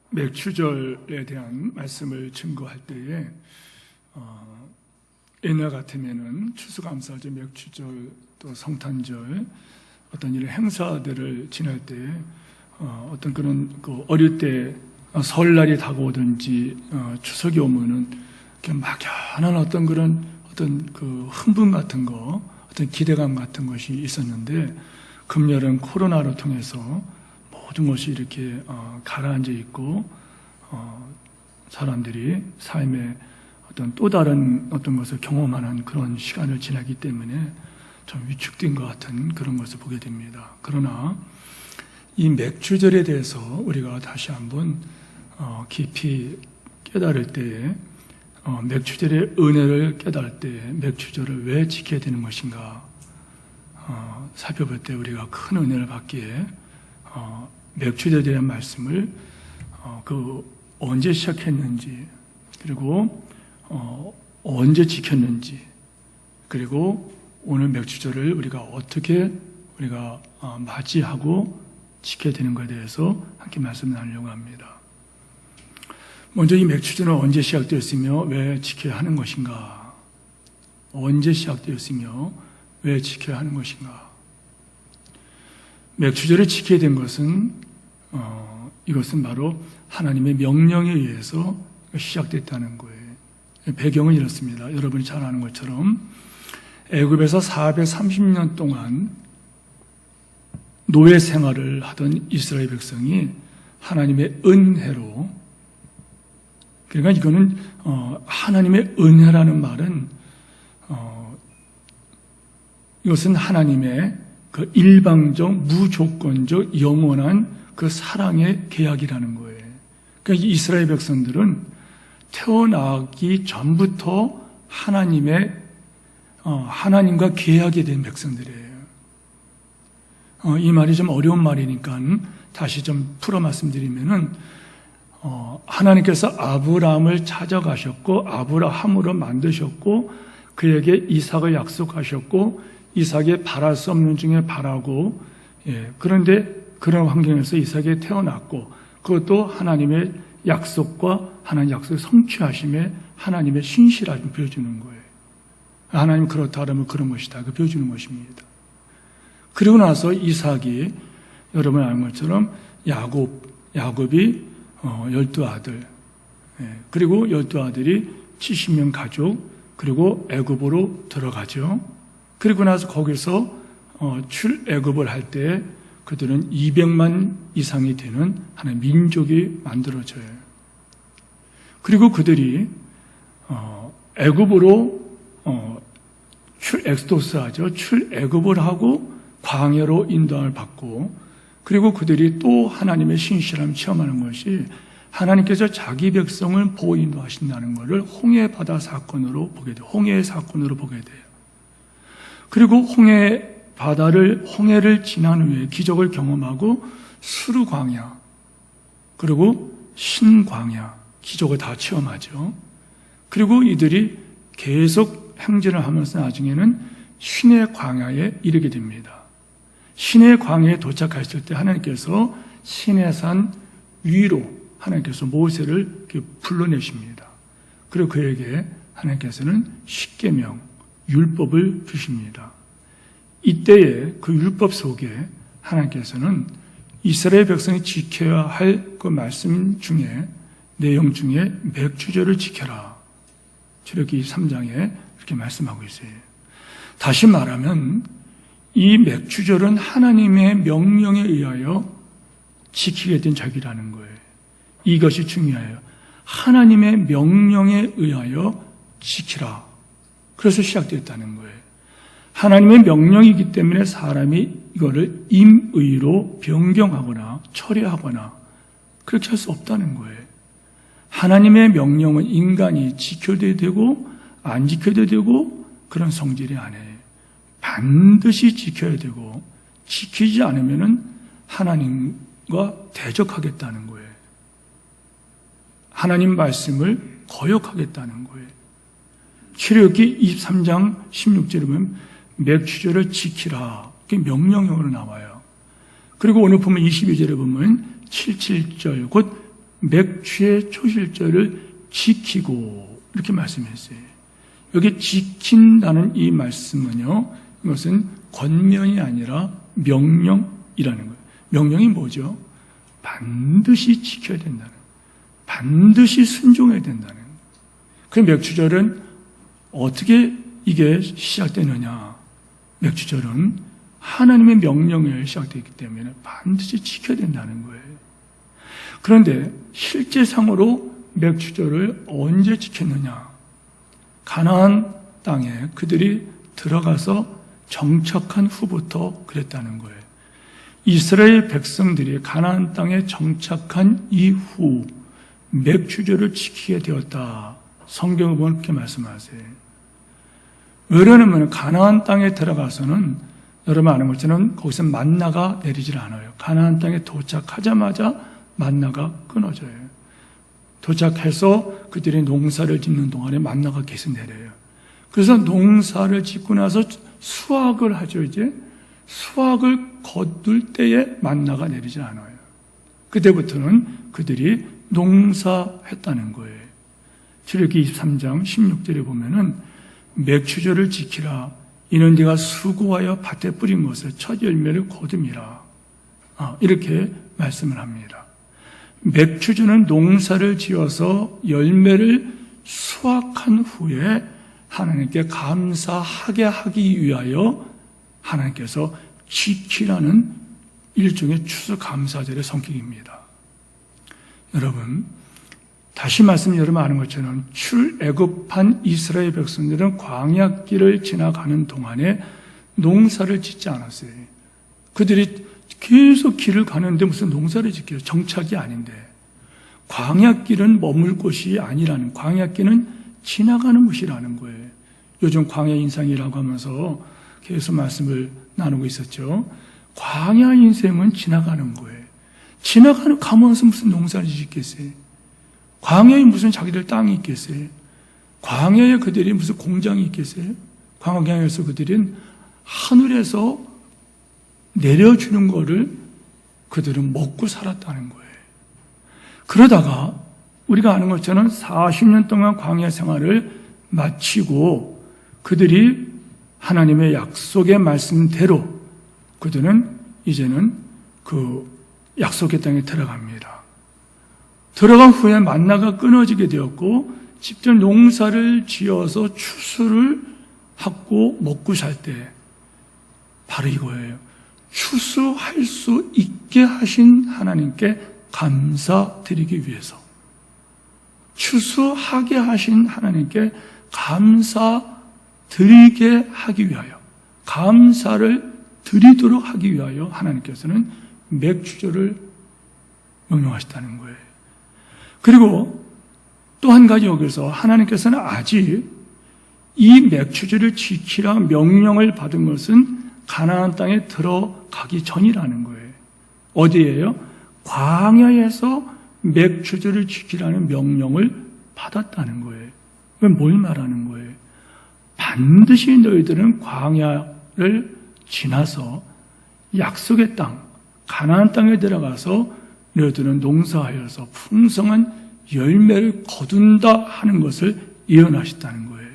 맥추절에 대한 말씀을 증거할 때에 옛날 같으면은 추수감사절, 맥추절, 또 성탄절 어떤 이런 행사들을 지날 때 어떤 그런 어릴 때 설날이 다가오든지 추석이 오면은 그냥 막연한 어떤 그런 그 흥분 같은 거, 어떤 기대감 같은 것이 있었는데 금년은 코로나로 통해서 모든 것이 이렇게 가라앉아 있고 사람들이 삶의 어떤 또 다른 어떤 것을 경험하는 그런 시간을 지나기 때문에 좀 위축된 것 같은 그런 것을 보게 됩니다. 그러나 이 맥추절에 대해서 우리가 다시 한번 깊이 깨달을 때에 맥추절의 은혜를 깨달을 때에 맥추절을 왜 지켜야 되는 것인가 살펴볼 때 우리가 큰 은혜를 받기에 맥추절에 대한 말씀을 언제 시작했는지, 그리고 언제 지켰는지, 그리고 오늘 맥추절을 우리가 어떻게 맞이하고 지켜야 되는 것에 대해서 함께 말씀을 나누려고 합니다. 먼저 이 맥추절은 언제 시작되었으며 왜 지켜야 하는 것인가? 언제 시작되었으며 왜 지켜야 하는 것인가? 맥추절을 지켜야 된 것은 이것은 바로 하나님의 명령에 의해서 시작됐다는 거예요. 배경은 이렇습니다. 여러분이 잘 아는 것처럼 애굽에서 430년 동안 노예 생활을 하던 이스라엘 백성이 하나님의 은혜로, 그러니까 이거는 하나님의 은혜라는 말은 이것은 하나님의 그 일방적, 무조건적, 영원한 그 사랑의 계약이라는 거예요. 그러니까 이스라엘 백성들은 태어나기 전부터 하나님과 계약이 된 백성들이에요. 이 말이 좀 어려운 말이니까 다시 좀 풀어 말씀드리면은 하나님께서 아브라함을 찾아가셨고 아브라함으로 만드셨고 그에게 이삭을 약속하셨고 이삭이 바랄 수 없는 중에 바라고, 그런데 그런 환경에서 이삭이 태어났고 그것도 하나님의 약속과 하나님 약속을 성취하심에 하나님의 신실함을 보여주는 거예요. 하나님 그렇다 하면 그런 것이다. 그 보여주는 것입니다. 그리고 나서 이삭이 여러분 아는 것처럼 야곱이 12아들, 그리고 12아들이 70명 가족, 그리고 애굽으로 들어가죠. 그리고 나서 거기서 출애굽을 할 때 그들은 200만 이상이 되는 하나의 민족이 만들어져요. 그리고 그들이 애굽으로 출엑스도스 하죠. 출애굽을 하고 광야로 인도함을 받고, 그리고 그들이 또 하나님의 신실함을 체험하는 것이 하나님께서 자기 백성을 보호 인도하신다는 것을 홍해 바다 사건으로 보게 돼요. 홍해의 사건으로 보게 돼요. 그리고 홍해를 지난 후에 기적을 경험하고 수르 광야, 그리고 신광야, 기적을 다 체험하죠. 그리고 이들이 계속 행진을 하면서 나중에는 신의 광야에 이르게 됩니다. 신의 광야에 도착했을 때 하나님께서 신의 산 위로 하나님께서 모세를 이렇게 불러내십니다. 그리고 그에게 하나님께서는 십계명, 율법을 주십니다. 이때에 그 율법 속에 하나님께서는 이스라엘 백성이 지켜야 할 그 말씀 중에, 내용 중에 맥추절을 지켜라, 출애굽기 3장에 이렇게 말씀하고 있어요. 다시 말하면 이 맥추절은 하나님의 명령에 의하여 지키게 된 절기라는 거예요. 이것이 중요해요. 하나님의 명령에 의하여 지키라. 그래서 시작됐다는 거예요. 하나님의 명령이기 때문에 사람이 이거를 임의로 변경하거나 철회하거나 그렇게 할 수 없다는 거예요. 하나님의 명령은 인간이 지켜야 되고 안 지켜야 되고 그런 성질이 아니에요. 반드시 지켜야 되고 지키지 않으면 하나님과 대적하겠다는 거예요. 하나님 말씀을 거역하겠다는 거예요. 출애굽기 23장 16절에 보면 맥추절을 지키라, 그게 명령형으로 나와요. 그리고 오늘 보면 22절에 보면 77절, 곧 맥추의 초실절을 지키고 이렇게 말씀했어요. 여기 지킨다는 이 말씀은요, 이것은 권면이 아니라 명령이라는 거예요. 명령이 뭐죠? 반드시 지켜야 된다는, 반드시 순종해야 된다는. 그 맥추절은 어떻게 이게 시작되느냐? 맥추절은 하나님의 명령에 시작되기 때문에 반드시 지켜야 된다는 거예요. 그런데 실제상으로 맥추절을 언제 지켰느냐? 가나안 땅에 그들이 들어가서 정착한 후부터 그랬다는 거예요. 이스라엘 백성들이 가나안 땅에 정착한 이후 맥추절을 지키게 되었다. 성경을 보면 그렇게 말씀하세요. 왜 그러냐면 가나안 땅에 들어가서는 여러분 아는 것처럼 거기서 만나가 내리질 않아요. 가나안 땅에 도착하자마자 만나가 끊어져요. 도착해서 그들이 농사를 짓는 동안에 만나가 계속 내려요. 그래서 농사를 짓고 나서 수확을 하죠. 이제 수확을 거둘 때에 만나가 내리지 않아요. 그때부터는 그들이 농사했다는 거예요. 출애굽기 23장 16절에 보면은 맥추절을 지키라. 이는 네가 수고하여 밭에 뿌린 것을 첫 열매를 거둠이라. 이렇게 말씀을 합니다. 맥추절은 농사를 지어서 열매를 수확한 후에 하나님께 감사하게 하기 위하여 하나님께서 지키라는 일종의 추수감사절의 성격입니다. 여러분, 다시 말씀 여러분 아는 것처럼 출애굽한 이스라엘 백성들은 광야길을 지나가는 동안에 농사를 짓지 않았어요. 그들이 계속 길을 가는데 무슨 농사를 짓기요? 정착이 아닌데. 광야길은 머물 곳이 아니라는, 광야길은 지나가는 곳이라는 거예요. 요즘 광야 인상이라고 하면서 계속 말씀을 나누고 있었죠. 광야 인생은 지나가는 거예요. 가면서 무슨 농사를 짓겠어요? 광야에 무슨 자기들 땅이 있겠어요? 광야에 그들이 무슨 공장이 있겠어요? 광야에서 그들은 하늘에서 내려주는 거를 그들은 먹고 살았다는 거예요. 그러다가 우리가 아는 것처럼 40년 동안 광야 생활을 마치고 그들이 하나님의 약속의 말씀대로 그들은 이제는 그 약속의 땅에 들어갑니다. 들어간 후에 만나가 끊어지게 되었고 직접 농사를 지어서 추수를 하고 먹고 살 때 바로 이거예요. 추수할 수 있게 하신 하나님께 감사드리기 위해서, 추수하게 하신 하나님께 감사드리게 하기 위하여, 감사를 드리도록 하기 위하여 하나님께서는 맥추절을 명령하셨다는 거예요. 그리고 또 한 가지 여기서 하나님께서는 아직 이 맥추절을 지키라 명령을 받은 것은 가나안 땅에 들어가기 전이라는 거예요. 어디예요? 광야에서 맥추절을 지키라는 명령을 받았다는 거예요. 그럼 뭘 말하는 거예요? 반드시 너희들은 광야를 지나서 약속의 땅, 가나안 땅에 들어가서 너희들은 농사하여서 풍성한 열매를 거둔다 하는 것을 예언하셨다는 거예요.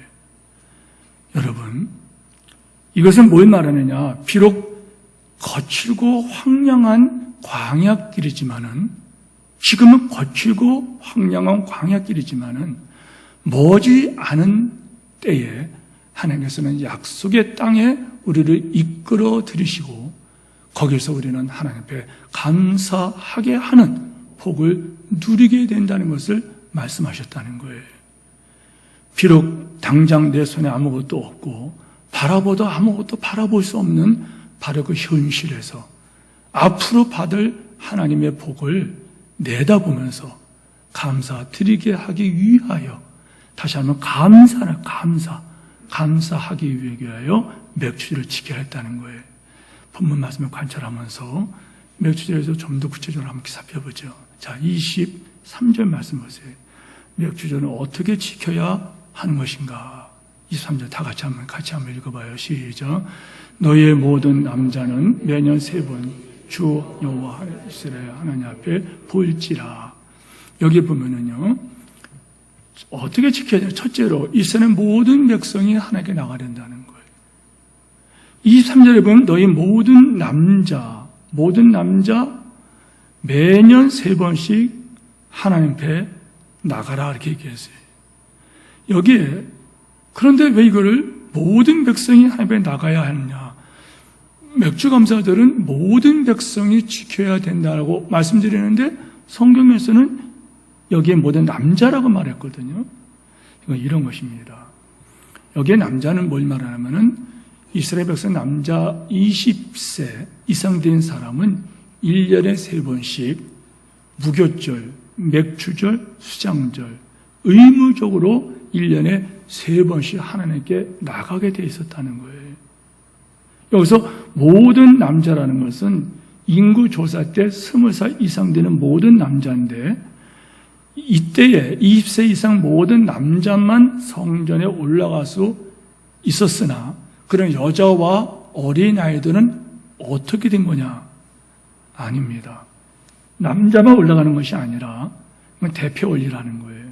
여러분, 이것은 뭘 말하느냐? 비록 거칠고 황량한 광야길이지만은, 지금은 거칠고 황량한 광야길이지만은 머지 않은 때에 하나님께서는 약속의 땅에 우리를 이끌어 들이시고 거기서 우리는 하나님 앞에 감사하게 하는 복을 누리게 된다는 것을 말씀하셨다는 거예요. 비록 당장 내 손에 아무것도 없고 바라보도 아무것도 바라볼 수 없는 바로 그 현실에서 앞으로 받을 하나님의 복을 내다보면서 감사드리게 하기 위하여, 다시 한번 감사하기 위하여 맥추절을 지켜야 했다는 거예요. 본문 말씀을 관찰하면서 맥추절에서 좀 더 구체적으로 한번 살펴보죠. 자, 23절 말씀 보세요. 맥추절은 어떻게 지켜야 하는 것인가? 23절 다 같이 한번 읽어봐요. 시작. 너희의 모든 남자는 매년 3번 주 여호와 이스라엘 하나님 앞에 볼지라. 여기 보면은요, 어떻게 지켜야 되냐? 첫째로, 이스라엘 모든 백성이 하나님께 나가야 된다는 거예요. 23절에 보면 너희 모든 남자 매년 3번씩 하나님 앞에 나가라 이렇게 얘기했어요. 여기에 그런데 왜 이거를 모든 백성이 하나님 앞에 나가야 하느냐? 맥주감사절은 모든 백성이 지켜야 된다고 말씀드리는데 성경에서는 여기에 모든 남자라고 말했거든요. 이런 것입니다. 여기에 남자는 뭘 말하냐면은 이스라엘 백성 남자 20세 이상 된 사람은 1년에 3번씩 무교절, 맥주절, 수장절 의무적으로 1년에 3번씩 하나님께 나가게 돼 있었다는 거예요. 여기서 모든 남자라는 것은 인구 조사 때 20살 이상 되는 모든 남자인데 이때에 20세 이상 모든 남자만 성전에 올라갈 수 있었으나 그런 여자와 어린아이들은 어떻게 된 거냐? 아닙니다. 남자만 올라가는 것이 아니라 대표 원리라는 거예요.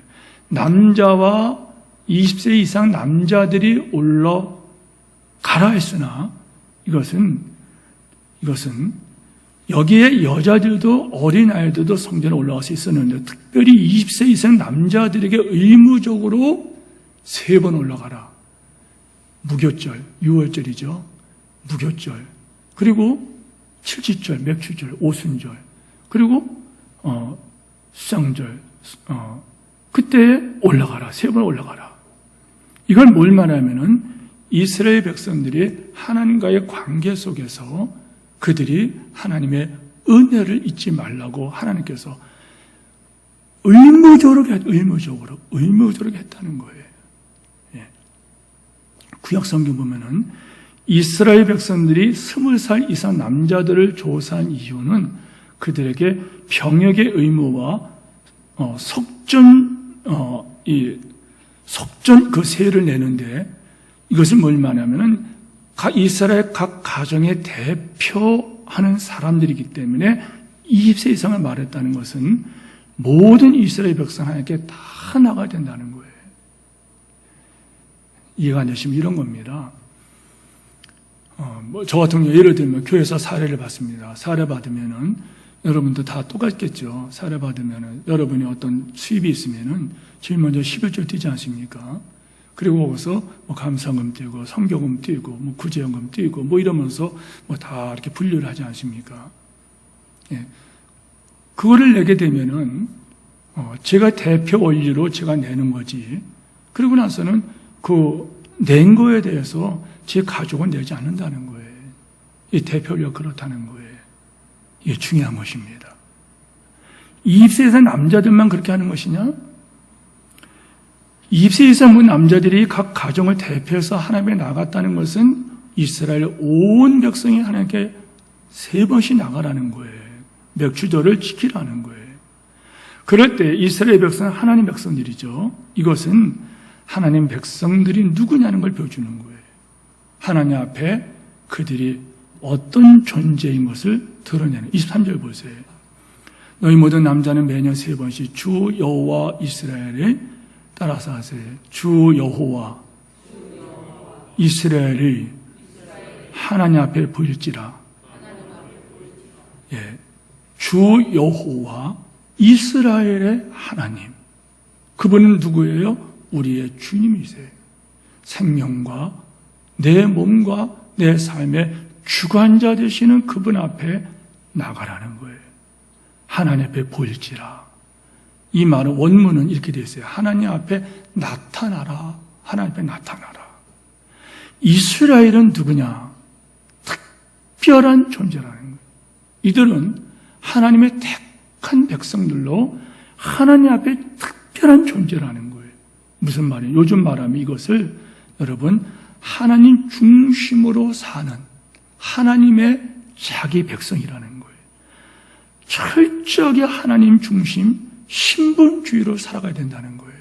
남자와 20세 이상 남자들이 올라가라 했으나 이것은 여기에 여자들도 어린아이들도 성전에 올라갈 수 있었는데 특별히 20세 이상 남자들에게 의무적으로 3번 올라가라. 무교절, 6월절이죠. 무교절. 그리고 칠지절, 맥주절, 오순절. 그리고 수장절. 그때 올라가라. 3번 올라가라. 이건 뭘 말하면은 이스라엘 백성들이 하나님과의 관계 속에서 그들이 하나님의 은혜를 잊지 말라고 하나님께서 의무적으로 했다는 거예요. 예. 구약 성경 보면은 이스라엘 백성들이 20살 이상 남자들을 조사한 이유는 그들에게 병역의 의무와 속전 그 세를 내는데 이것은 뭘 말하냐면은 이스라엘 각 가정의 대표하는 사람들이기 때문에 20세 이상을 말했다는 것은 모든 이스라엘 백성 하나님께 다 나가야 된다는 거예요. 이해가 안 되시면 이런 겁니다. 저 같은 경우 예를 들면 교회에서 사례를 받습니다. 사례 받으면은 여러분도 다 똑같겠죠. 사례 받으면은 여러분이 어떤 수입이 있으면은 제일 먼저 11조 띄지 않습니까? 그리고 거기서 감사금 띄고 성교금 띄고 구제연금 띄고 이러면서 다 이렇게 분류를 하지 않습니까? 예. 그거를 내게 되면은 제가 대표 원리로 제가 내는 거지. 그리고 나서는 그 낸 거에 대해서 제 가족은 내지 않는다는 거예요. 이 대표 원리가 그렇다는 거예요. 이게 중요한 것입니다. 20세 이상 남자들만 그렇게 하는 것이냐? 20세 이상 남자들이 각 가정을 대표해서 하나님께 나갔다는 것은 이스라엘 온 백성이 하나님께 3번씩 나가라는 거예요. 맥주절을 지키라는 거예요. 그럴 때 이스라엘 백성은 하나님 백성들이죠. 이것은 하나님 백성들이 누구냐는 걸 보여주는 거예요. 하나님 앞에 그들이 어떤 존재인 것을 드러내는 23절 보세요. 너희 모든 남자는 매년 3번씩 주 여호와 이스라엘에 따라서 하세요. 주 여호와 이스라엘이 하나님 앞에 보일지라. 예, 주 여호와 이스라엘의 하나님. 그분은 누구예요? 우리의 주님이세요. 생명과 내 몸과 내 삶의 주관자 되시는 그분 앞에 나가라는 거예요. 하나님 앞에 보일지라. 이 말은 원문은 이렇게 되어 있어요. 하나님 앞에 나타나라. 하나님 앞에 나타나라. 이스라엘은 누구냐? 특별한 존재라는 거예요. 이들은 하나님의 택한 백성들로 하나님 앞에 특별한 존재라는 거예요. 무슨 말이에요? 요즘 말하면 이것을 여러분 하나님 중심으로 사는 하나님의 자기 백성이라는 거예요. 철저하게 하나님 중심 신분주의로 살아가야 된다는 거예요.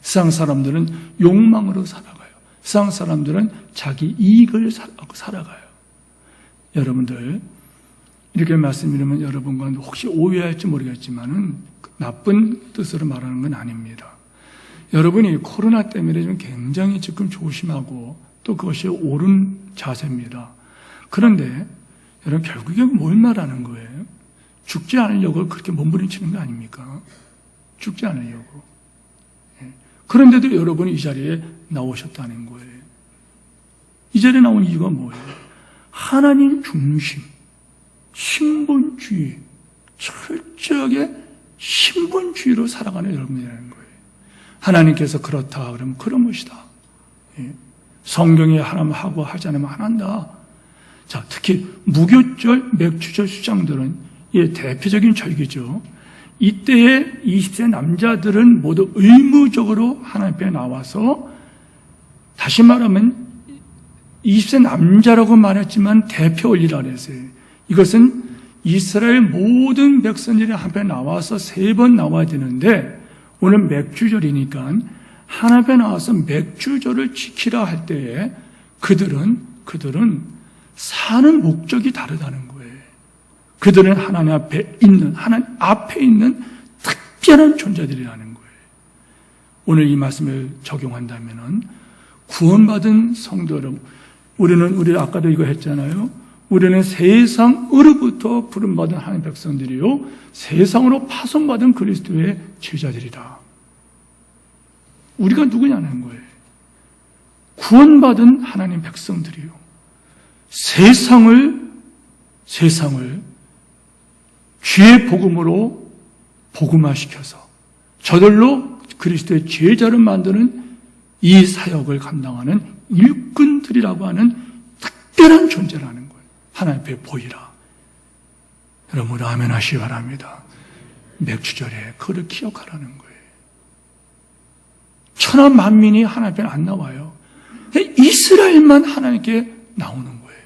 세상 사람들은 욕망으로 살아가요. 세상 사람들은 자기 이익을 살아가요. 여러분들 이렇게 말씀드리면 여러분과 혹시 오해할지 모르겠지만은 나쁜 뜻으로 말하는 건 아닙니다. 여러분이 코로나 때문에 좀 굉장히 지금 조심하고 또 그것이 옳은 자세입니다. 그런데 여러분 결국에 뭘 말하는 거예요? 죽지 않으려고 그렇게 몸부림치는 거 아닙니까? 죽지 않으려고. 그런데도 여러분이 이 자리에 나오셨다는 거예요. 이 자리에 나온 이유가 뭐예요? 하나님 중심, 신분주의, 철저하게 신분주의로 살아가는 여러분이라는 거예요. 하나님께서 그렇다 그러면 그런 것이다. 성경에 하나만 하고 하지 않으면 안 한다. 자, 특히 무교절, 맥주절 수장들은 대표적인 절기죠. 이때에 20세 남자들은 모두 의무적으로 하나님 앞에 나와서, 다시 말하면 20세 남자라고 말했지만 대표 올리라 그랬어요. 이것은 이스라엘 모든 백성들이 앞에 나와서 3번 나와야 되는데, 오늘 맥주절이니까 하나님 앞에 나와서 맥주절을 지키라 할 때에 그들은 사는 목적이 다르다는 거예요. 그들은 하나님 앞에 있는 특별한 존재들이라는 거예요. 오늘 이 말씀을 적용한다면은 구원받은 성도 여러분, 우리 아까도 이거 했잖아요. 우리는 세상으로부터 부름받은 하나님 백성들이요, 세상으로 파송받은 그리스도의 제자들이다. 우리가 누구냐는 거예요. 구원받은 하나님 백성들이요, 세상을 주의 복음으로 복음화시켜서 저들로 그리스도의 제자를 만드는 이 사역을 감당하는 일꾼들이라고 하는 특별한 존재라는 거예요. 하나님 앞에 보이라. 여러분 아멘 하시기 바랍니다. 맥주절에 그를 기억하라는 거예요. 천하 만민이 하나님 앞에 안 나와요. 이스라엘만 하나님께 나오는 거예요.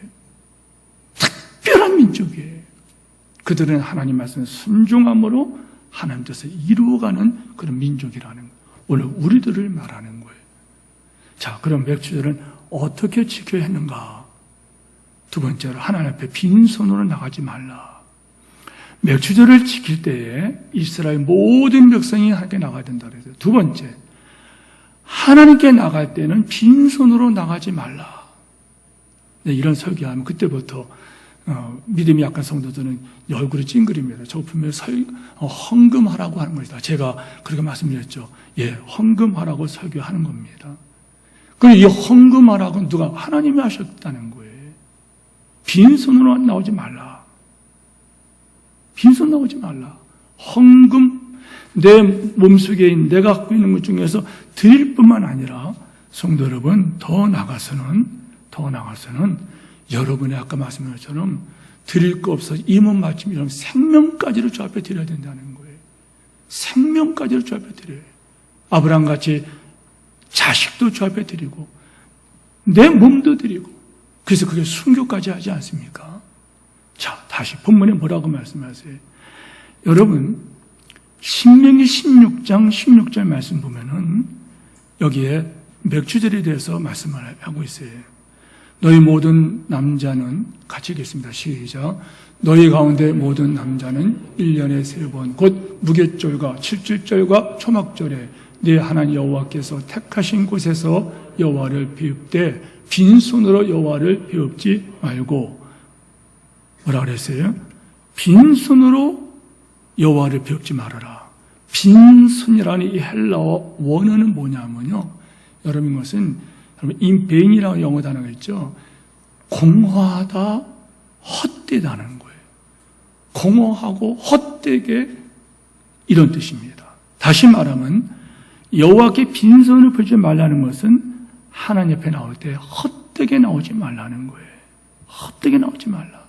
특별한 민족이에요. 그들은 하나님 말씀에 순종함으로 하나님 뜻을 이루어가는 그런 민족이라는 거예요. 오늘 우리들을 말하는 거예요. 자, 그럼 맥주절은 어떻게 지켜야 했는가? 두 번째로 하나님 앞에 빈손으로 나가지 말라. 맥주절을 지킬 때에 이스라엘 모든 백성이 하나님께 나가야 된다 그랬어요. 두 번째, 하나님께 나갈 때는 빈손으로 나가지 말라. 네, 이런 설교하면 그때부터 믿음이 약한 성도들은 얼굴이 찡그립니다. 저 분명히 헌금하라고 하는 것이다. 제가 그렇게 말씀드렸죠. 예, 헌금하라고 설교하는 겁니다. 그럼 이 헌금하라고 누가? 하나님이 하셨다는 거예요. 빈손으로 나오지 말라. 빈손 나오지 말라. 헌금, 내 몸속에 내가 갖고 있는 것 중에서 드릴 뿐만 아니라 성도 여러분, 더 나가서는 여러분의 아까 말씀한 것처럼 드릴 거 없어 이 몸 마침이랑 생명까지를 주 앞에 드려야 된다는 거예요. 생명까지를 주 앞에 드려요. 아브라함같이 자식도 주 앞에 드리고 내 몸도 드리고, 그래서 그게 순교까지 하지 않습니까? 자, 다시 본문에 뭐라고 말씀하세요? 여러분, 신명기 16장 16절 말씀 보면은 여기에 맥주절에 대해서 말씀을 하고 있어요. 너희 모든 남자는, 같이 읽겠습니다. 시작. 너희 가운데 모든 남자는 1년에 3번 곧 무교절과 칠칠절과 초막절에 네 하나님 여호와께서 택하신 곳에서 여호와를 비읍되 빈손으로 여호와를 비읍지 말고, 뭐라 그랬어요? 빈손으로 여호와를 비읍지 말아라. 빈손이라는 이 헬라어 원어는 뭐냐면요, 여러분 이것은 인베인이라는 영어 단어가 있죠. 공허하다, 헛되다는 거예요. 공허하고 헛되게, 이런 뜻입니다. 다시 말하면 여호와께 빈손을 보지 말라는 것은 하나님 앞에 나올 때 헛되게 나오지 말라는 거예요. 헛되게 나오지 말라.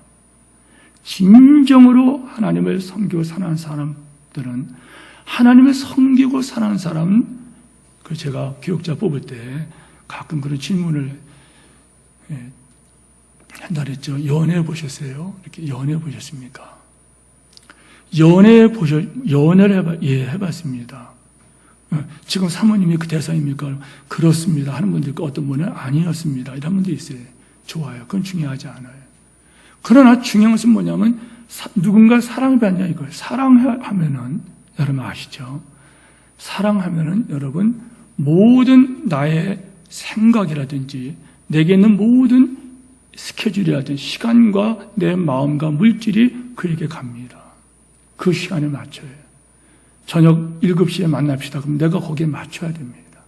진정으로 하나님을 섬기고 사는 사람들은, 하나님을 섬기고 사는 사람은, 그 제가 교육자 뽑을 때 가끔 그런 질문을 한다 그랬죠. 연애 보셨어요? 이렇게 연애 보셨습니까? 연애를 해봤습니다. 지금 사모님이 그 대상입니까? 그렇습니다. 하는 분들 있고, 어떤 분은 아니었습니다. 이런 분도 있어요. 좋아요. 그건 중요하지 않아요. 그러나 중요한 것은 뭐냐면, 누군가 사랑을 받냐 이거예요. 사랑하면은 여러분 아시죠? 사랑하면은 여러분 모든 나의 생각이라든지 내게 있는 모든 스케줄이라든지 시간과 내 마음과 물질이 그에게 갑니다. 그 시간에 맞춰요. 저녁 7시에 만납시다. 그럼 내가 거기에 맞춰야 됩니다.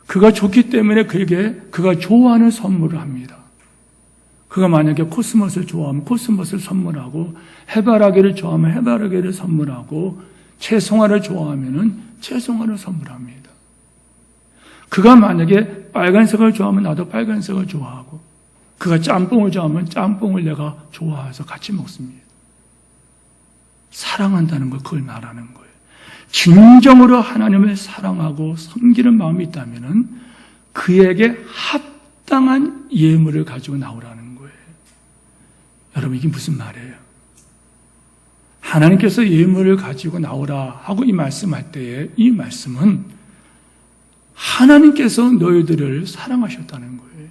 그가 좋기 때문에 그에게 그가 좋아하는 선물을 합니다. 그가 만약에 코스모스를 좋아하면 코스모스를 선물하고, 해바라기를 좋아하면 해바라기를 선물하고, 채송화를 좋아하면 채송화를 선물합니다. 그가 만약에 빨간색을 좋아하면 나도 빨간색을 좋아하고, 그가 짬뽕을 좋아하면 짬뽕을 내가 좋아해서 같이 먹습니다. 사랑한다는 걸 그걸 말하는 거예요. 진정으로 하나님을 사랑하고 섬기는 마음이 있다면 그에게 합당한 예물을 가지고 나오라는 거예요. 여러분 이게 무슨 말이에요? 하나님께서 예물을 가지고 나오라 하고 이 말씀할 때에 이 말씀은 하나님께서 너희들을 사랑하셨다는 거예요.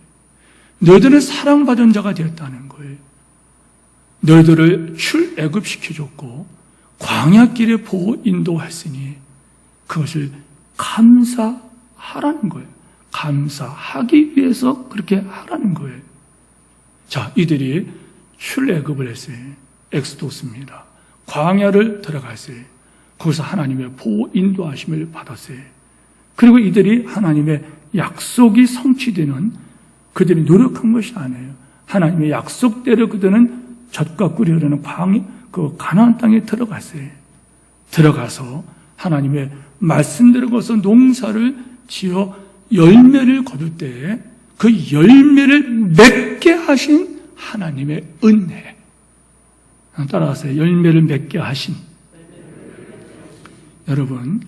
너희들은 사랑받은 자가 되었다는 거예요. 너희들을 출애굽시켜줬고 광야길에 보호 인도했으니 그것을 감사하라는 거예요. 감사하기 위해서 그렇게 하라는 거예요. 자, 이들이 출애굽을 했어요. 엑스도스입니다. 광야를 들어갔어요. 거기서 하나님의 보호 인도하심을 받았어요. 그리고 이들이 하나님의 약속이 성취되는, 그들이 노력한 것이 아니에요. 하나님의 약속대로 그들은 젖과 꿀이 흐르는 그 가나안 땅에 들어갔어요. 들어가서 하나님의 말씀대로 거기서 농사를 지어 열매를 거둘 때에 그 열매를 맺게 하신 하나님의 은혜. 따라가세요. 열매를 맺게 하신. 여러분,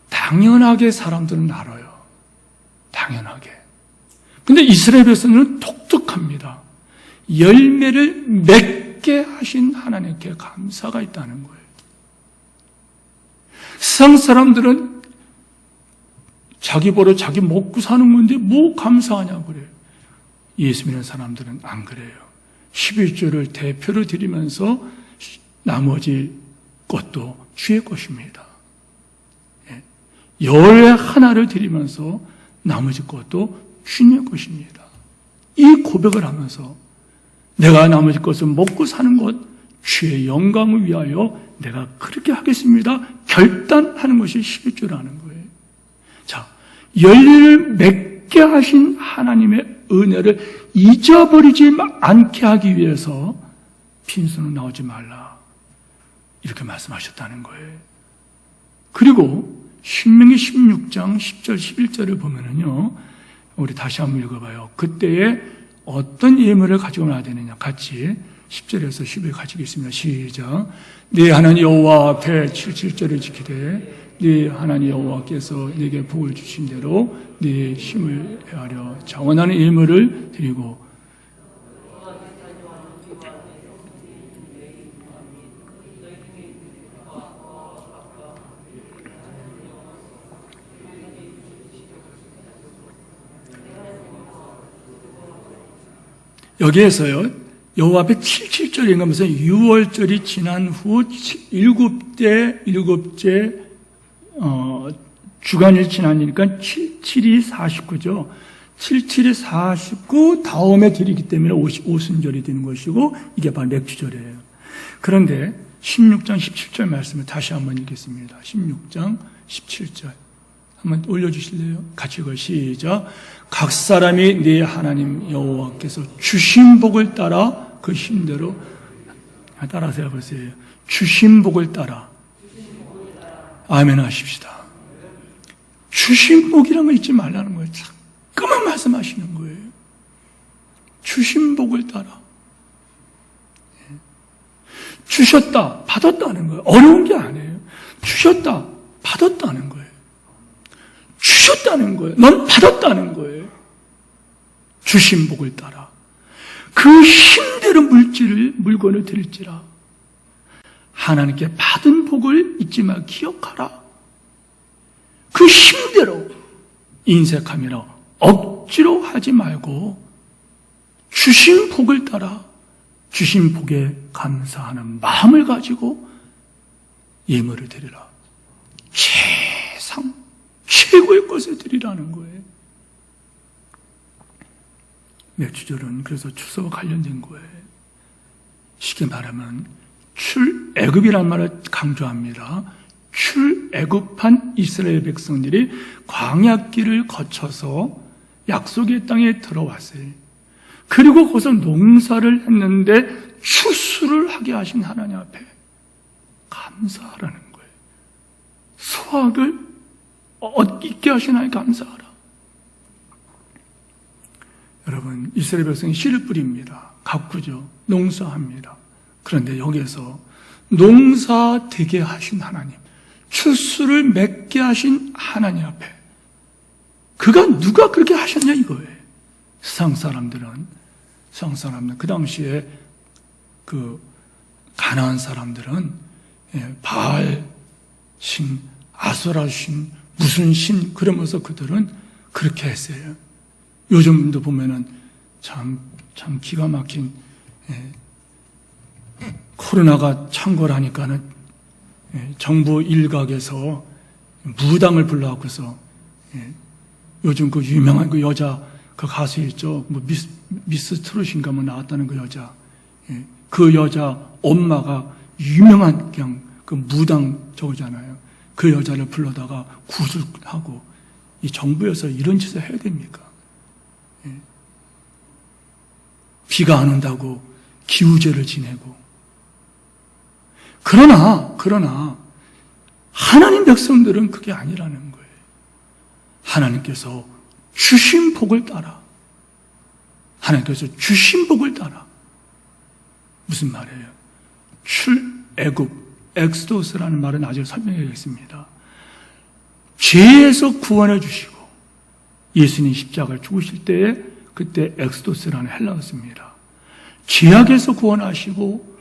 당연하게 사람들은 알아요. 당연하게. 근데 이스라엘 백성은 독특합니다. 열매를 맺게 하신 하나님께 감사가 있다는 거예요. 세상 사람들은 자기 벌어 자기 먹고 사는 건데 뭐 감사하냐고 그래요. 예수 믿는 사람들은 안 그래요. 11조를 대표로 드리면서 나머지 것도 주의 것입니다. 열의 하나를 드리면서 나머지 것도 주님의 것입니다. 이 고백을 하면서 내가 나머지 것을 먹고 사는 것, 주의 영광을 위하여 내가 그렇게 하겠습니다. 결단하는 것이 11조라는 거예요. 자, 열매를 맺게 하신 하나님의 은혜를 잊어버리지 않게 하기 위해서 빈손으로 나오지 말라. 이렇게 말씀하셨다는 거예요. 그리고 신명기 16장 10절 11절을 보면은요, 우리 다시 한번 읽어봐요. 그때에 어떤 예물을 가지고 나야 되느냐. 같이 10절에서 11절 가지겠습니다. 시작. 네 하나님 여호와 앞에 7절을 지키되 네 하나님 여호와께서 네게 복을 주신 대로 네 힘을 헤아려 자원하는 예물을 드리고 여기에서요, 여호와 앞에 7절에 읽으면서 6월절이 지난 후 7째 주간이 지나니까 77이 49죠. 77이 49 다음에 드리기 때문에 오순절이 되는 것이고 이게 바로 맥주절이에요. 그런데 16장 17절 말씀을 다시 한번 읽겠습니다. 16장 17절 한번 올려주실래요? 같이 읽어요. 시작. 각 사람이 네 하나님 여호와께서 주신 복을 따라 그 힘대로 따라서 해보세요. 주신 복을 따라 아멘 하십시다. 주신 복이라는 거 잊지 말라는 거예요. 자꾸만 말씀하시는 거예요. 주신 복을 따라 주셨다 받았다는 거예요. 어려운 게 아니에요. 주셨다 받았다는 거예요. 주셨다는 거예요. 넌 받았다는 거예요. 주신 복을 따라 그 힘대로 물건을 드릴지라 하나님께 받은 복을 잊지 마 기억하라. 그 힘대로 인색함이라 억지로 하지 말고 주신 복을 따라 주신 복에 감사하는 마음을 가지고 예물을 드리라. 최고의 것을 드리라는 거예요. 맥주절은 그래서 추수와 관련된 거예요. 쉽게 말하면 출애굽이라는 말을 강조합니다. 출애굽한 이스라엘 백성들이 광야길을 거쳐서 약속의 땅에 들어왔어요. 그리고 거기서 농사를 했는데 추수를 하게 하신 하나님 앞에 감사하라는 거예요. 소확을 얻게 하신 하나님 감사하라. 여러분, 이스라엘 백성이 씨를 뿌립니다. 가꾸죠. 농사합니다. 그런데 여기에서 농사 되게 하신 하나님, 추수를 맺게 하신 하나님 앞에 누가 그렇게 하셨냐 이거예요. 세상 사람들은 그 당시에 그 가나안 사람들은 바알 신, 아수라 신, 무슨 신 그러면서 그들은 그렇게 했어요. 요즘도 보면은 참 기가 막힌 코로나가 창궐하니까는 정부 일각에서 무당을 불러갖고서 요즘 그 유명한 그 여자 그 가수 있죠. 뭐 미스 트롯인가 뭐 나왔다는 그 여자. 그 여자 엄마가 유명한 그냥 그 무당 저거잖아요. 그 여자를 불러다가 구술하고 이 정부에서 이런 짓을 해야 됩니까? 비가 안 온다고 기우제를 지내고. 그러나 하나님 백성들은 그게 아니라는 거예요. 하나님께서 주신 복을 따라. 하나님께서 주신 복을 따라. 무슨 말이에요? 출애굽, 엑스도스라는 말은 나중에 설명하겠습니다. 죄에서 구원해 주시고 예수님 십자가를 죽으실 때에 그때 엑스도스라는 헬라어 씁니다. 죄악에서 구원하시고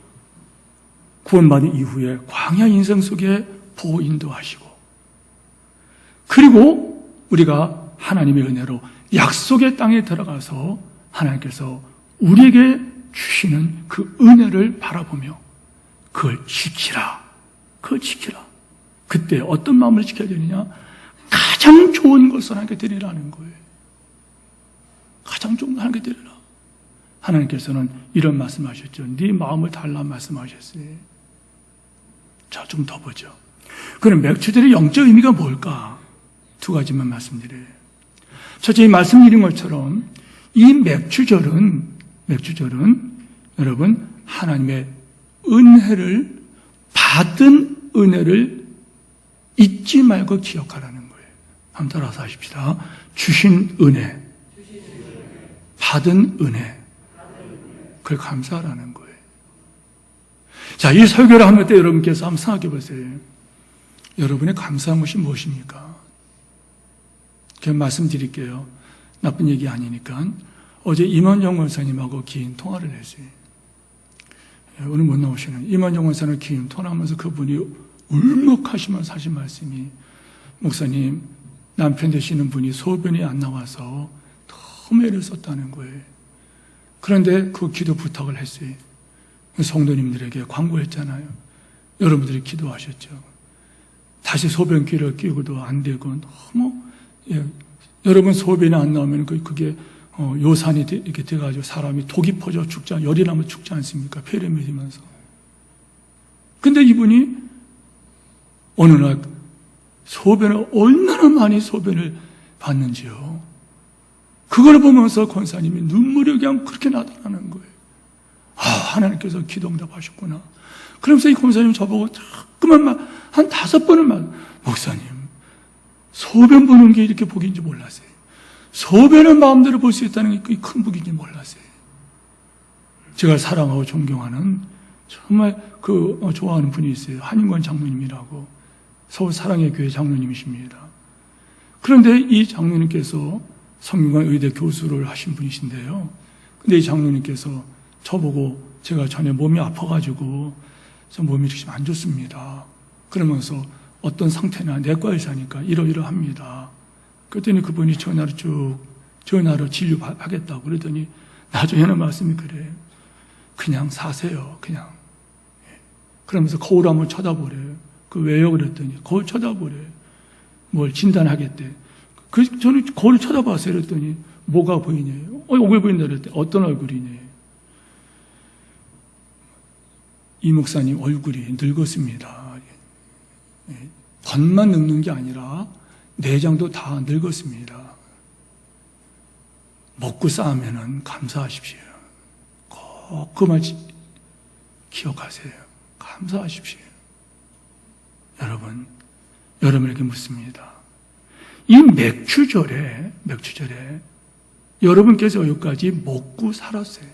구원받은 이후에 광야 인생 속에 보호 인도하시고 그리고 우리가 하나님의 은혜로 약속의 땅에 들어가서 하나님께서 우리에게 주시는 그 은혜를 바라보며 그걸 지키라. 그때 어떤 마음을 지켜야 되느냐? 가장 좋은 것을 하나님께 드리라는 거예요. 가장 좋은 거 하나님께 드리라. 하나님께서는 이런 말씀하셨죠. 네 마음을 달라 말씀하셨어요. 자, 좀 더 보죠. 그럼 맥주절의 영적 의미가 뭘까? 두 가지만 말씀드려요. 첫째, 이 말씀드린 것처럼 이 맥주절은 여러분 하나님의 은혜를 받은 은혜를 잊지 말고 기억하라는 거예요. 한번 따라서 하십시다. 주신 은혜, 받은 은혜, 그걸 감사하라는 거예요. 자, 이 설교를 하는 때 여러분께서 한번 생각해 보세요. 여러분의 감사한 것이 무엇입니까? 제가 말씀드릴게요. 나쁜 얘기 아니니까. 어제 임원정 원사님하고 긴 통화를 했어요. 오늘 못 나오시는 임원정 원사님 긴 통화하면서 그분이 울먹하시면서 하신 말씀이, 목사님, 남편 되시는 분이 소변이 안 나와서 너무 애를 썼다는 거예요. 그런데 그 기도 부탁을 했어요. 성도님들에게 광고했잖아요. 여러분들이 기도하셨죠. 다시 소변기를 끼고도 안 되고 너무 여러분 소변이 안 나오면 그게 요산이 이렇게 돼가지고 사람이 독이 퍼져 열이 나면 죽지 않습니까? 폐렴이 되면서. 근데 이분이 어느 날 소변을 얼마나 많이 소변을 봤는지요. 그걸 보면서 권사님이 눈물이 그냥 그렇게 나타나는 거예요. 하나님께서 기도응답하셨구나. 그러면서 이 권사님 저보고 자꾸만 한 5번을 목사님, 소변 보는 게 이렇게 복인지 몰랐어요. 소변을 마음대로 볼 수 있다는 게 큰 복인지 몰랐어요. 제가 사랑하고 존경하는 정말 좋아하는 분이 있어요. 한인권 장로님이라고 서울 사랑의 교회 장로님이십니다. 그런데 이 장로님께서 성균관 의대 교수를 하신 분이신데요. 근데 이 장로님께서 저보고 제가 전에 몸이 아파가지고 저 몸이 좀 안 좋습니다. 그러면서 어떤 상태나 내과 의사니까 이러이러합니다. 그랬더니 그분이 전화로 진료하겠다고 그러더니 나중에 하는 말씀이 그래요. 그냥 사세요. 그냥. 그러면서 거울 한번 쳐다보래요. 왜요? 그랬더니 거울 쳐다보래. 뭘 진단하겠대. 저는 거울 쳐다봤어요. 그랬더니 뭐가 보이냐요? 얼굴 보인다 그랬더니 어떤 얼굴이냐. 이 목사님 얼굴이 늙었습니다. 겉만 늙는 게 아니라 내장도 다 늙었습니다. 먹고 싸우면은 감사하십시오. 꼭 그 말 기억하세요. 감사하십시오. 여러분에게 묻습니다. 이 맥추절에 여러분께서 여기까지 먹고 살았어요.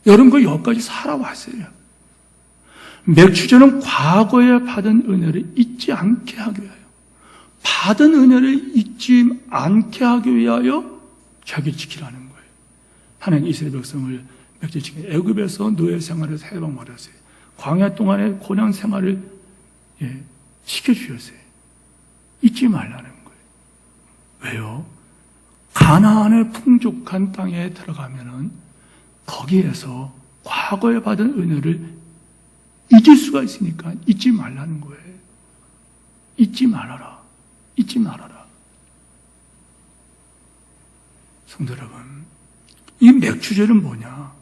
여러분과 여기까지 살아왔어요. 맥추절은 과거에 받은 은혜를 잊지 않게 하기 위하여, 받은 은혜를 잊지 않게 하기 위하여 자기를 지키라는 거예요. 하나님 이스라엘 백성을 맥주를 지키는 애굽에서 노예 생활을 3번 말했어요. 광야 동안에 고난 생활을 시켜주셨어요. 잊지 말라는 거예요. 왜요? 가나안의 풍족한 땅에 들어가면은 거기에서 과거에 받은 은혜를 잊을 수가 있으니까 잊지 말라는 거예요. 잊지 말아라. 잊지 말아라. 성도 여러분, 이 맥추절은 뭐냐?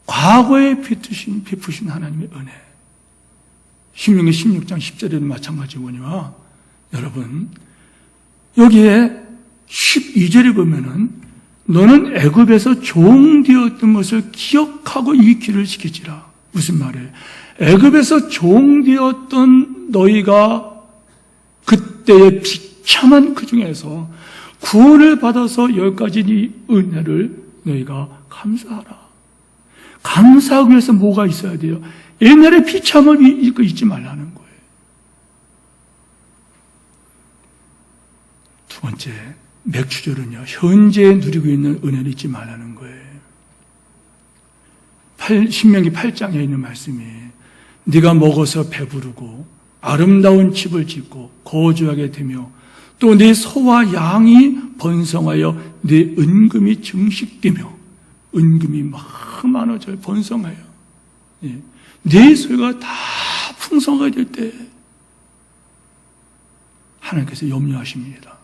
과거에 베푸신 하나님의 은혜. 신명기 16장 10절에도 마찬가지거니와 여러분, 여기에 12절에 보면은 너는 애굽에서 종되었던 것을 기억하고 이 길을 지키지라. 무슨 말이에요? 애굽에서 종되었던 너희가 그때의 비참한 그 중에서 구원을 받아서 여기까지 이 은혜를 너희가 감사하라. 감사하기 위해서 뭐가 있어야 돼요? 옛날의 비참을 잊지 말라는 거예요. 두 번째, 맥추절은요, 현재 누리고 있는 은혜를 잊지 말라는 거예요. 신명기 8장에 있는 말씀이 네가 먹어서 배부르고 아름다운 집을 짓고 거주하게 되며 또 네 소와 양이 번성하여 네 은금이 증식되며 은금이 막 많아져요. 번성해요. 네 소유가 다 풍성하게 될 때 하나님께서 염려하십니다.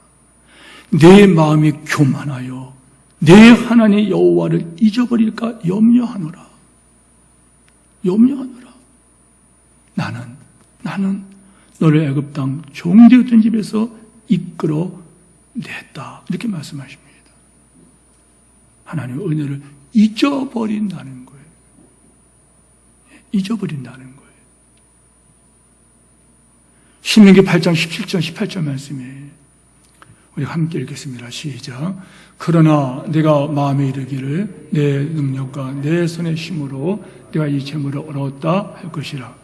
내 마음이 교만하여 내 하나님 여호와를 잊어버릴까 염려하노라. 염려하노라. 나는 너를 애굽 땅 종되었던 집에서 이끌어 냈다. 이렇게 말씀하십니다. 하나님의 은혜를 잊어버린다는 거예요. 잊어버린다는 거예요. 신명기 8장 17절 18절 말씀에 우리 함께 읽겠습니다. 시작. 그러나 내가 마음에 이르기를 내 능력과 내 손의 힘으로 내가 이 재물을 얻었다 할 것이라.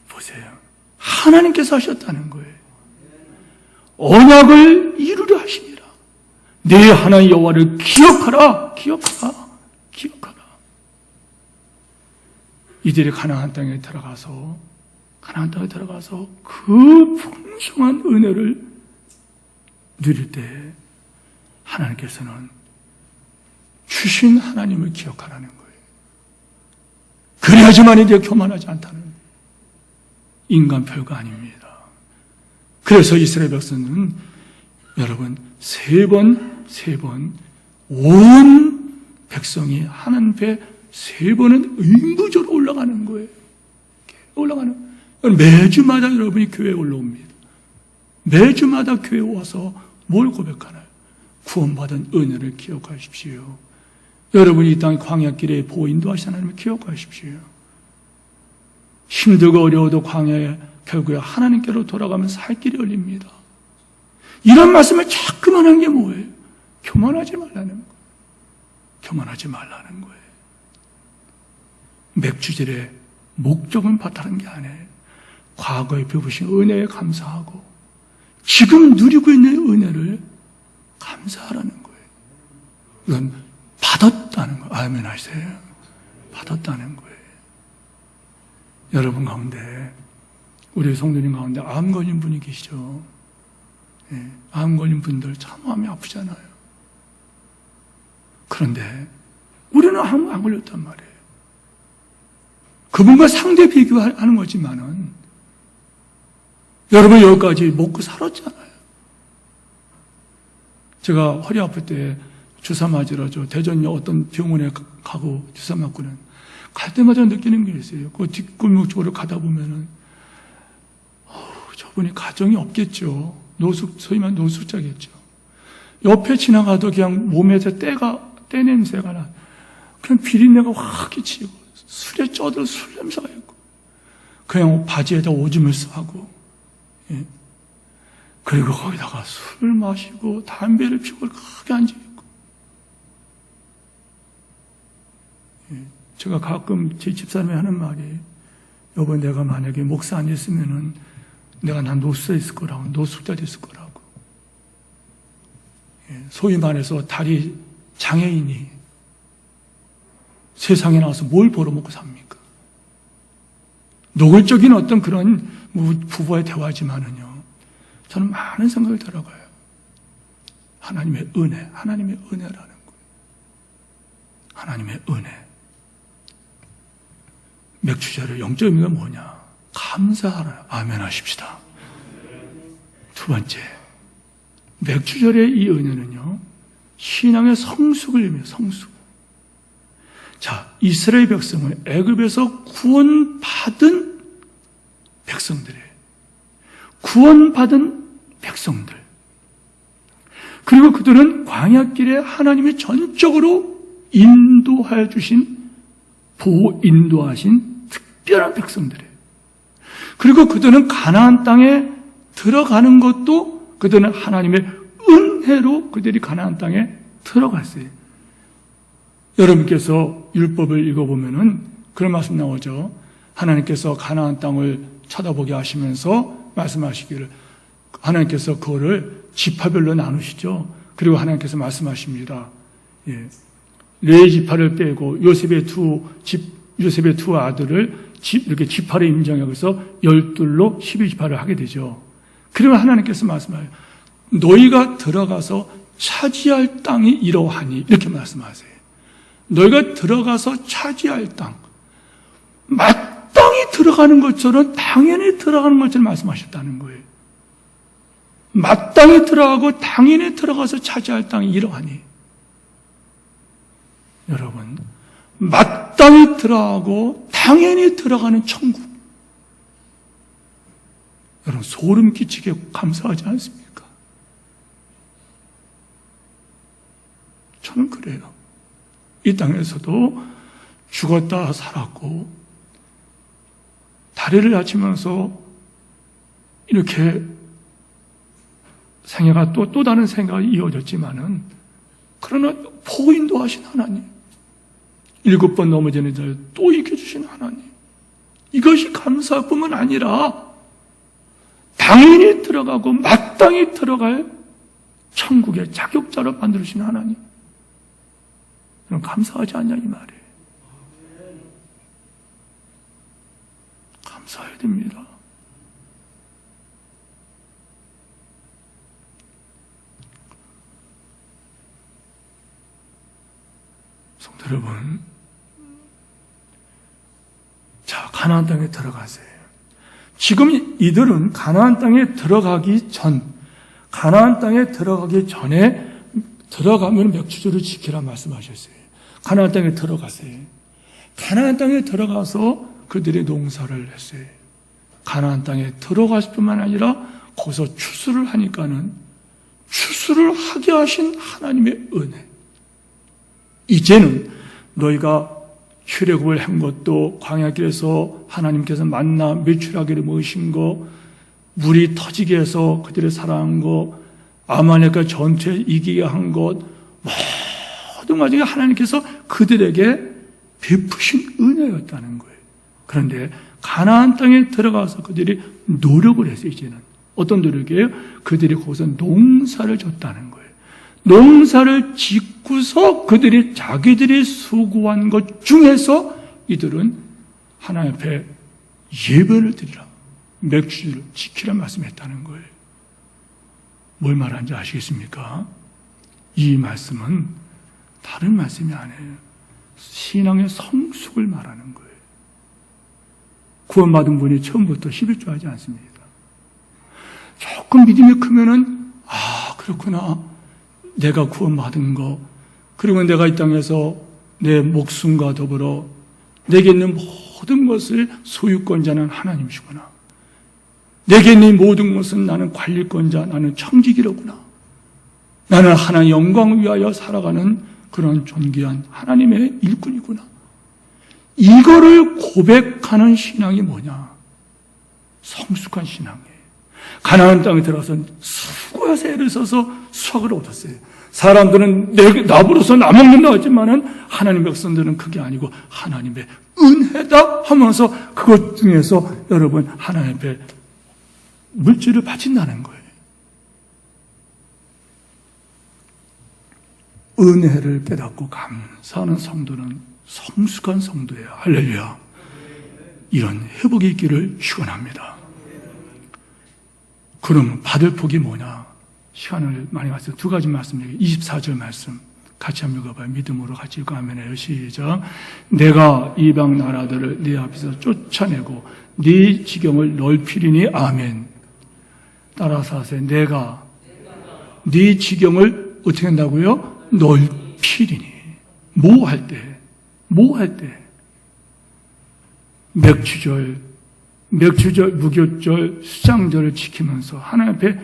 보세요. 하나님께서 하셨다는 거예요. 언약을 이루려 하시니라. 내 하나님 여호와를 기억하라. 이들이 가나안 땅에 들어가서 그 풍성한 은혜를 누릴 때 하나님께서는 주신 하나님을 기억하라는 거예요. 그래야지만 이제 교만하지 않다는 인간 별거 아닙니다. 그래서 이스라엘 백성은 여러분 세 번 온 백성이 하나님 앞에 3번은 의무적으로 올라가는 거예요. 매주마다 여러분이 교회에 올라옵니다. 매주마다 교회에 와서 뭘 고백하나요? 구원받은 은혜를 기억하십시오. 여러분이 이 땅 광야길에 보호 인도하신 하나님을 기억하십시오. 힘들고 어려워도 광야에 결국에 하나님께로 돌아가면 살 길이 열립니다. 이런 말씀을 자꾸만 한 게 뭐예요? 교만하지 말라는 거예요. 교만하지 말라는 거예요. 맥주절의 목적은 바탕한 게 아니에요. 과거에 베푸신 은혜에 감사하고 지금 누리고 있는 은혜를 감사하라는 거예요. 이건 받았다는 거예요. 아멘 하세요. 받았다는 거예요. 여러분 가운데 우리 성도님 가운데 암 걸린 분이 계시죠. 예, 암 걸린 분들 참 마음이 아프잖아요. 그런데 우리는 암 안 걸렸단 말이에요. 그분과 상대 비교하는 거지만은 여러분 여기까지 먹고 살았잖아요. 제가 허리 아플 때 주사 맞으러 대전역 어떤 병원에 가고 주사 맞고는 갈 때마다 느끼는 게 있어요. 그 뒷골목 쪽으로 가다 보면은 저분이 가정이 없겠죠. 소위 말하면 노숙자겠죠. 옆에 지나가도 그냥 몸에서 때 냄새가 나. 그냥 비린내가 확 끼치고 술에 쪄들 술 냄새가 있고 그냥 바지에다 오줌을 싸고 예. 그리고 거기다가 술을 마시고 담배를 피우고 크게 앉아있고 예. 제가 가끔 제 집사람이 하는 말이 여보 내가 만약에 목사 안 했으면은 내가 난 노숙자 있을 거라고 노숙자 됐을 거라고 예. 소위 말해서 다리 장애인이 세상에 나와서 뭘 벌어먹고 삽니까? 노골적인 어떤 그런 부부와의 대화지만은요, 저는 많은 생각이 들어가요. 하나님의 은혜, 하나님의 은혜라는 거예요. 하나님의 은혜. 맥주절의 영적 의미가 뭐냐? 감사하라. 아멘 하십시다. 두 번째, 맥주절의 이 은혜는요, 신앙의 성숙을 의미해요. 성숙. 자, 이스라엘 백성은 애굽에서 구원받은 백성들이에요. 구원받은 백성들. 그리고 그들은 광야길에 하나님이 전적으로 인도하여 주신, 보호 인도하신 특별한 백성들이에요. 그리고 그들은 가나안 땅에 들어가는 것도 그들은 하나님의 은혜로 그들이 가나안 땅에 들어갔어요. 여러분께서 율법을 읽어보면은 그런 말씀 나오죠. 하나님께서 가나안 땅을 쳐다보게 하시면서 말씀하시기를 하나님께서 그거를 지파별로 나누시죠. 그리고 하나님께서 말씀하십니다. 예. 레위 지파를 빼고 요셉의 두 아들을 이렇게 지파를 인정해서 12로 12지파를 하게 되죠. 그리고 하나님께서 말씀하세요. 너희가 들어가서 차지할 땅이 이러하니 이렇게 말씀하세요. 너희가 들어가서 차지할 땅, 마땅히 들어가는 것처럼 당연히 들어가는 것처럼 말씀하셨다는 거예요. 마땅히 들어가고 당연히 들어가서 차지할 땅이 이러하니 여러분 마땅히 들어가고 당연히 들어가는 천국 여러분 소름 끼치게 감사하지 않습니까? 저는 그래요. 이 땅에서도 죽었다 살았고 다리를 다치면서 이렇게 생애가 또 다른 생애가 이어졌지만은 그러나 보인도 하신 하나님 7번 넘어지는 자를 또 일으켜주신 하나님 이것이 감사할 뿐만 아니라 당연히 들어가고 마땅히 들어갈 천국의 자격자로 만들어주신 하나님 그럼 감사하지 않냐 이 말이에요. 감사해야 됩니다. 성도 여러분, 자 가나안 땅에 들어가세요. 지금 이들은 가나안 땅에 들어가기 전에 들어가면 맥주절을 지키라 말씀하셨어요. 가나안 땅에 들어가세요. 가나안 땅에 들어가서 그들이 농사를 했어요. 가나안 땅에 들어갔을 뿐만 아니라 거기서 추수를 하니까는 추수를 하게 하신 하나님의 은혜. 이제는 너희가 출애굽을 한 것도 광야길에서 하나님께서 만나 메추라기를 먹으신 거, 물이 터지게 해서 그들을 사랑한 거, 아말렉과 전투에 이기게 한 것, 모든 과정에 하나님께서 그들에게 베푸신 은혜였다는 거예요. 그런데 가나안 땅에 들어가서 그들이 노력을 했어요. 이제는 어떤 노력이에요? 그들이 거기서 농사를 졌다는 거예요. 농사를 짓고서 그들이 자기들이 수고한 것 중에서 이들은 하나님 앞에 예배를 드리라. 맥주절을 지키라 말씀했다는 거예요. 뭘 말하는지 아시겠습니까? 이 말씀은 다른 말씀이 아니에요. 신앙의 성숙을 말하는 거예요. 구원받은 분이 처음부터 11조 하지 않습니다. 조금 믿음이 크면은, 그렇구나. 내가 구원받은 거, 그리고 내가 이 땅에서 내 목숨과 더불어 내게 있는 모든 것을 소유권자는 하나님이시구나. 내게 있는 모든 것은 나는 관리권자, 나는 청지기로구나. 나는 하나님의 영광을 위하여 살아가는 그런 존귀한 하나님의 일꾼이구나. 이거를 고백하는 신앙이 뭐냐? 성숙한 신앙이에요. 가나안 땅에 들어가서 수고해서 애를 써서 수확을 얻었어요. 사람들은 나부로서 나먹는다 하지만은 하나님 백성들은 그게 아니고 하나님의 은혜다 하면서 그것 중에서 여러분 하나님 앞에 물질을 바친다는 거예요. 은혜를 깨닫고 감사하는 성도는 성숙한 성도예요. 할렐루야. 이런 회복이 있기를 축원합니다. 그럼 받을 복이 뭐냐? 시간을 많이 가서 두 가지 말씀드릴게요. 24절 말씀 같이 한번 읽어봐요. 믿음으로 같이 읽고 아멘해요. 시작. 내가 이방 나라들을 네 앞에서 쫓아내고 네 지경을 넓히리니 아멘. 따라서 하세요. 내가 네 지경을 어떻게 한다고요? 넓히리니. 뭐 할 때? 맥주절, 무교절, 수장절을 지키면서 하나님 앞에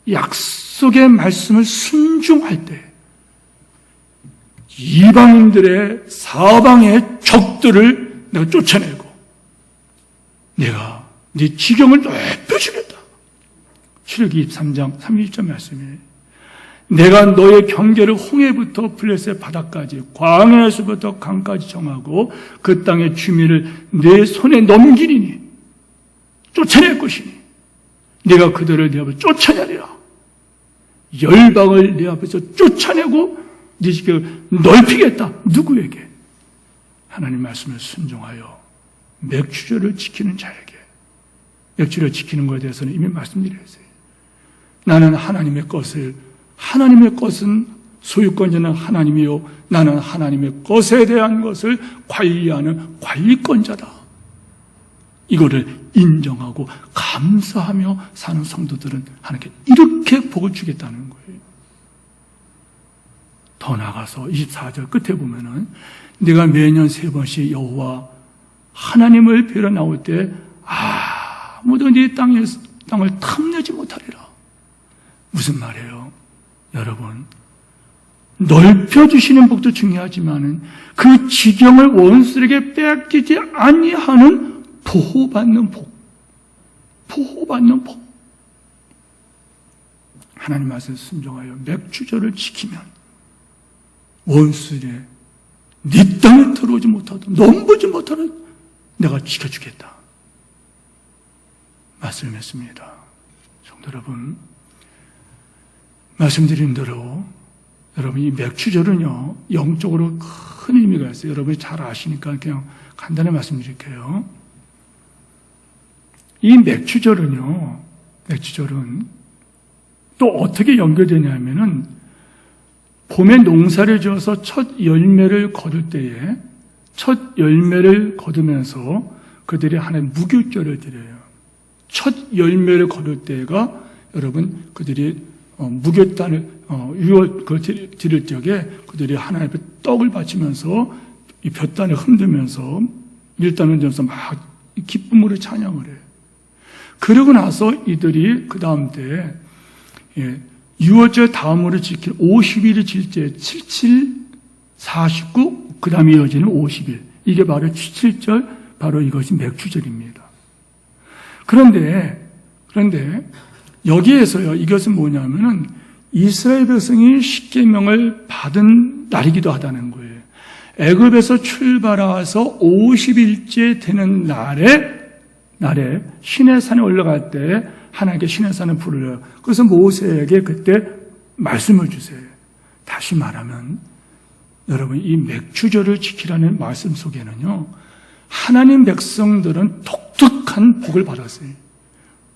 약속의 말씀을 순종할 때 이방인들의 사방의 적들을 내가 쫓아내고 내가 네 지경을 넓혀주겠다. 출애굽기 23장 30절 말씀이에요. 내가 너의 경계를 홍해부터 블레셋 바다까지 광야에서부터 강까지 정하고 그 땅의 주민을 내 손에 넘기리니 쫓아낼 것이니 내가 그들을 내 앞에 쫓아내리라. 열방을 내 앞에서 쫓아내고 네 지경을 넓히겠다. 누구에게? 하나님 말씀을 순종하여 맥주절을 지키는 자에게. 맥주절을 지키는 것에 대해서는 이미 말씀드렸어요. 나는 하나님의 것은 소유권자는 하나님이요 나는 하나님의 것에 대한 것을 관리하는 관리권자다. 이거를 인정하고 감사하며 사는 성도들은 하나님께 이렇게 복을 주겠다는 거예요. 더 나아가서 24절 끝에 보면은 내가 매년 3번씩 여호와 하나님을 뵈러 나올 때 아무도 네 땅을 탐내지 못하리라. 무슨 말이에요? 여러분, 넓혀주시는 복도 중요하지만은 그 지경을 원수에게 빼앗기지 아니하는 보호받는 복. 하나님 말씀을 순종하여 맥주절을 지키면 원수에 네 땅에 들어오지 못하도록 넘보지 못하도록 내가 지켜주겠다. 말씀했습니다. 성도 여러분, 말씀드린 대로 여러분 이 맥주절은요 영적으로 큰 의미가 있어요. 여러분이 잘 아시니까 그냥 간단히 말씀드릴게요. 이 맥주절은 또 어떻게 연결되냐면은 봄에 농사를 지어서 첫 열매를 거둘 때에 첫 열매를 거두면서 그들이 하나의 무교절을 드려요. 첫 열매를 거둘 때가 여러분 그들이 무교단을 유월 드릴 적에 그들이 하나님 앞에 떡을 바치면서 이 볕단을 흔들면서 밀단을 흔들면서 막 기쁨으로 찬양을 해요. 그러고 나서 이들이 그 다음 때에 유월절 다음으로 지킬 50일이 질제 77, 49, 그 다음에 이어지는 50일. 이게 바로 77절, 바로 이것이 맥주절입니다. 그런데 여기에서요, 이것은 뭐냐면은 이스라엘 백성이 십계명을 받은 날이기도 하다는 거예요. 애굽에서 출발해서 50일째 되는 날에 시내산에 올라갈 때 하나님께 시내산을 부르려. 그래서 모세에게 그때 말씀을 주세요. 다시 말하면 여러분 이 맥주절을 지키라는 말씀 속에는요, 하나님 백성들은 독특한 성숙한 복을 받았어요.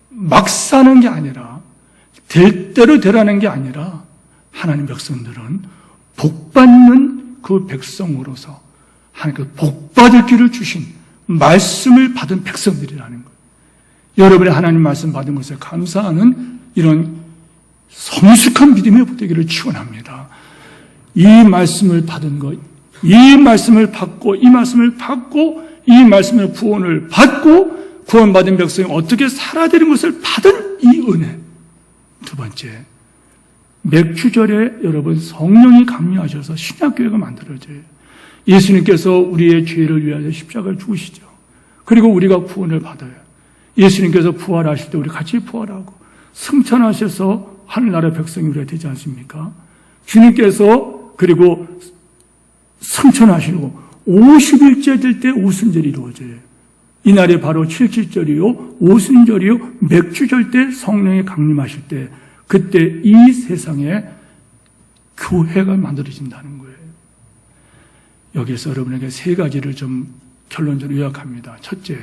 막 사는 게 아니라, 될 대로 되라는 게 아니라, 하나님 백성들은 복받는 그 백성으로서 하나님께서 복받을 길을 주신 말씀을 받은 백성들이라는 거예요. 여러분의 하나님 말씀 받은 것에 감사하는 이런 성숙한 믿음의 복되기를 축원합니다. 이 말씀을 받은 것, 이 말씀을 받고 이 말씀의 구원을 받고 구원받은 백성이 어떻게 살아야 되는 것을 받은 이 은혜. 두 번째, 맥주절에 여러분 성령이 강림하셔서 신약교회가 만들어져요. 예수님께서 우리의 죄를 위하여 십자가를 죽으시죠. 그리고 우리가 구원을 받아요. 예수님께서 부활하실 때 우리 같이 부활하고 승천하셔서 하늘나라 백성이 우리가 되지 않습니까? 주님께서 그리고 승천하시고 50일째 될 때 오순절이 이루어져요. 이날이 바로 77절이요, 오순절이요, 맥주절 때 성령이 강림하실 때 그때 이 세상에 교회가 만들어진다는 거예요. 여기서 여러분에게 세 가지를 좀 결론적으로 요약합니다. 첫째,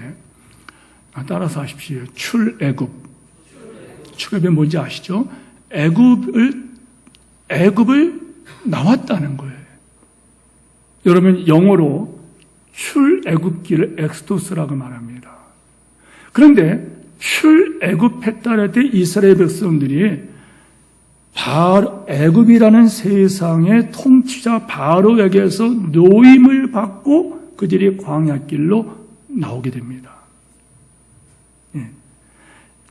따라서 하십시오. 출애굽. 출애굽이 뭔지 아시죠? 애굽을 나왔다는 거예요. 여러분 영어로 출애굽기를 엑스도스라고 말합니다. 그런데 출애굽했다는 때 이스라엘 백성들이 애굽이라는 세상의 통치자 바로에게서 노임을 받고 그들이 광야길로 나오게 됩니다.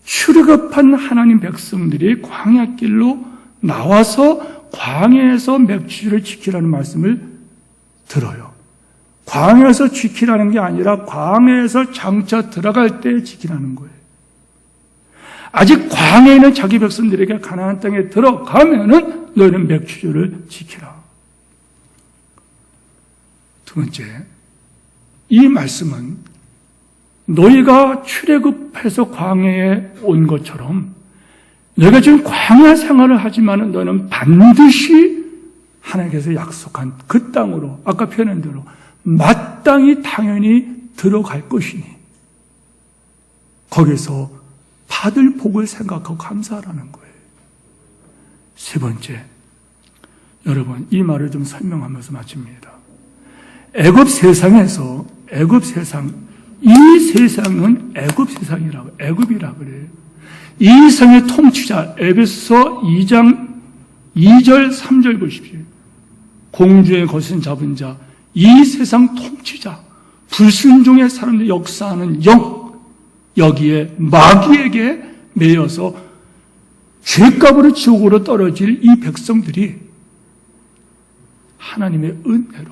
출애굽한 하나님 백성들이 광야길로 나와서 광야에서 맥주를 지키라는 말씀을 들어요. 광야에서 지키라는 게 아니라 광야에서 장차 들어갈 때 지키라는 거예요. 아직 광야에 있는 자기 백성들에게 가나안 땅에 들어가면은 너희는 맥주절을 지키라. 두 번째, 이 말씀은 너희가 출애굽해서 광야에 온 것처럼 너희가 지금 광야 생활을 하지만은 너희는 반드시 하나님께서 약속한 그 땅으로 아까 표현한 대로 마땅히 당연히 들어갈 것이니 거기서 받을 복을 생각하고 감사하라는 거예요. 세 번째, 여러분 이 말을 좀 설명하면서 마칩니다. 애굽 세상, 이 세상은 애굽이라 그래요. 이 성의 통치자, 에베소 2장 2절 3절 보십시오. 공주의 것은 잡은 자, 이 세상 통치자, 불순종의 사람들 역사하는 영, 여기에 마귀에게 매여서 죄값으로 지옥으로 떨어질 이 백성들이 하나님의 은혜로.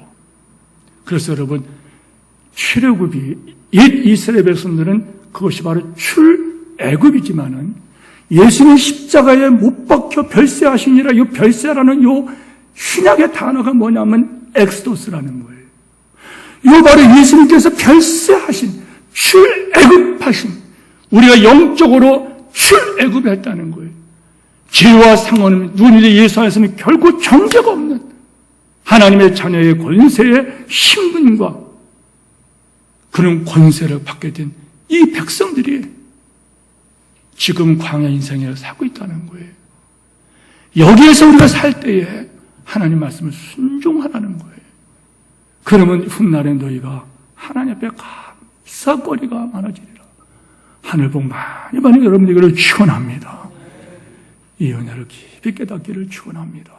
그래서 여러분 출애굽이 옛 이스라엘 백성들은 그것이 바로 출애굽이지만은 예수님 십자가에 못 박혀 별세하시니라. 이 별세라는 이 신약의 단어가 뭐냐면 엑스도스라는 거예요. 이거 바로 예수님께서 별세하신 출애굽하신, 우리가 영적으로 출애굽했다는 거예요. 죄와 상관없는 누구든지 예수 안에서는 결코 정죄가 없는 하나님의 자녀의 권세의 신분과 그런 권세를 받게 된 이 백성들이 지금 광야 인생을 살고 있다는 거예요. 여기에서 우리가 살 때에 하나님 말씀을 순종하라는 거예요. 그러면 훗날에 너희가 하나님 앞에 감사거리가 많아지리라. 하늘 복 많이 받는 여러분들에게 축원합니다. 이 은혜를 깊이 깨닫기를 축원합니다.